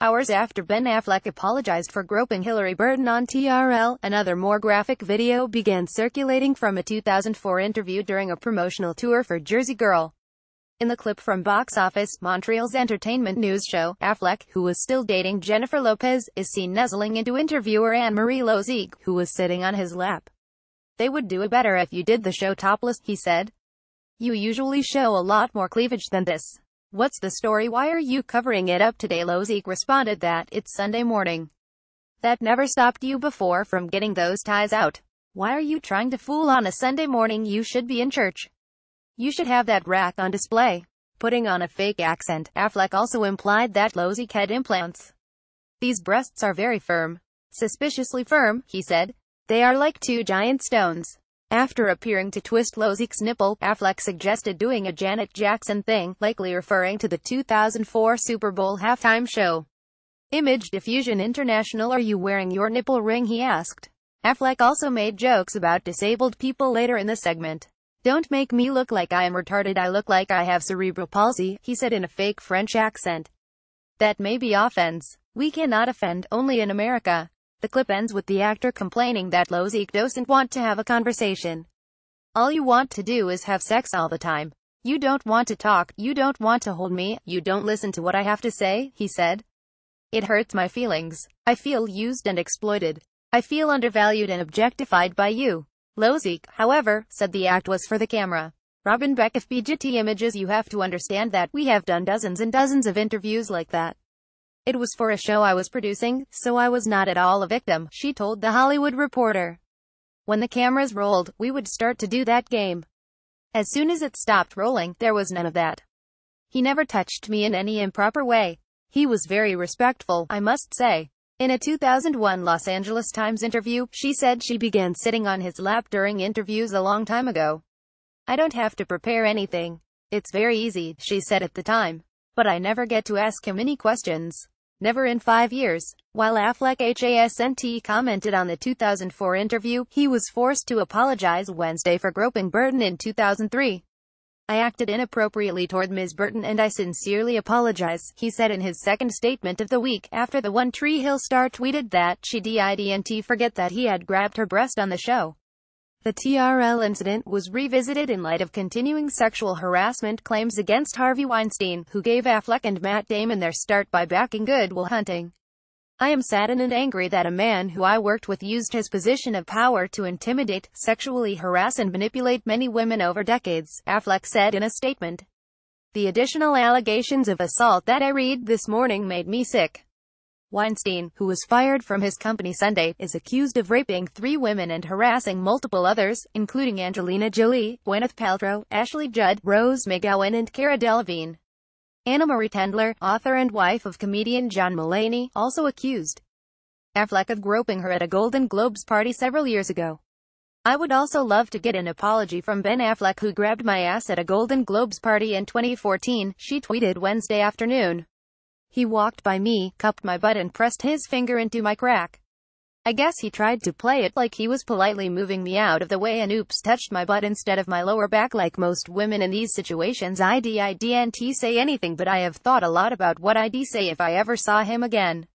Hours after Ben Affleck apologized for groping Hillary Burton on TRL, another more graphic video began circulating from a 2004 interview during a promotional tour for Jersey Girl. In the clip from Box Office, Montreal's entertainment news show, Affleck, who was still dating Jennifer Lopez, is seen nuzzling into interviewer Anne-Marie Lozic, who was sitting on his lap. "They would do it better if you did the show topless," he said. "You usually show a lot more cleavage than this. What's the story? Why are you covering it up today?" Lozic responded that, "It's Sunday morning. That never stopped you before from getting those ties out. Why are you trying to fool on a Sunday morning? You should be in church. You should have that rack on display." Putting on a fake accent, Affleck also implied that Lozic had implants. "These breasts are very firm. Suspiciously firm," he said. "They are like two giant stones." After appearing to twist Lozic's nipple, Affleck suggested doing a Janet Jackson thing, likely referring to the 2004 Super Bowl halftime show. Image Diffusion International. "Are you wearing your nipple ring?" he asked. Affleck also made jokes about disabled people later in the segment. "Don't make me look like I am retarded. I look like I have cerebral palsy," he said in a fake French accent. "That may be offense. We cannot offend, only in America." The clip ends with the actor complaining that Lozic doesn't want to have a conversation. "All you want to do is have sex all the time. You don't want to talk, you don't want to hold me, you don't listen to what I have to say," he said. "It hurts my feelings. I feel used and exploited. I feel undervalued and objectified by you." Lozic, however, said the act was for the camera. Robin Beck of PGT Images. "You have to understand that we have done dozens and dozens of interviews like that. It was for a show I was producing, so I was not at all a victim," she told The Hollywood Reporter. "When the cameras rolled, we would start to do that game. As soon as it stopped rolling, there was none of that. He never touched me in any improper way. He was very respectful, I must say." In a 2001 Los Angeles Times interview, she said she began sitting on his lap during interviews a long time ago. "I don't have to prepare anything. It's very easy," she said at the time. "But I never get to ask him any questions. Never in 5 years." While Affleck hasn't commented on the 2004 interview, he was forced to apologize Wednesday for groping Burton in 2003. "I acted inappropriately toward Ms. Burton and I sincerely apologize," he said in his second statement of the week, after the One Tree Hill star tweeted that she didn't forget that he had grabbed her breast on the show. The TRL incident was revisited in light of continuing sexual harassment claims against Harvey Weinstein, who gave Affleck and Matt Damon their start by backing Good Will Hunting. "I am saddened and angry that a man who I worked with used his position of power to intimidate, sexually harass and manipulate many women over decades," Affleck said in a statement. "The additional allegations of assault that I read this morning made me sick." Weinstein, who was fired from his company Sunday, is accused of raping 3 women and harassing multiple others, including Angelina Jolie, Gwyneth Paltrow, Ashley Judd, Rose McGowan and Cara Delevingne. Anna Marie Tendler, author and wife of comedian John Mulaney, also accused Affleck of groping her at a Golden Globes party several years ago. "I would also love to get an apology from Ben Affleck, who grabbed my ass at a Golden Globes party in 2014, she tweeted Wednesday afternoon. "He walked by me, cupped my butt and pressed his finger into my crack. I guess he tried to play it like he was politely moving me out of the way and oops, touched my butt instead of my lower back. Like most women in these situations, I didn't say anything, but I have thought a lot about what I'd say if I ever saw him again."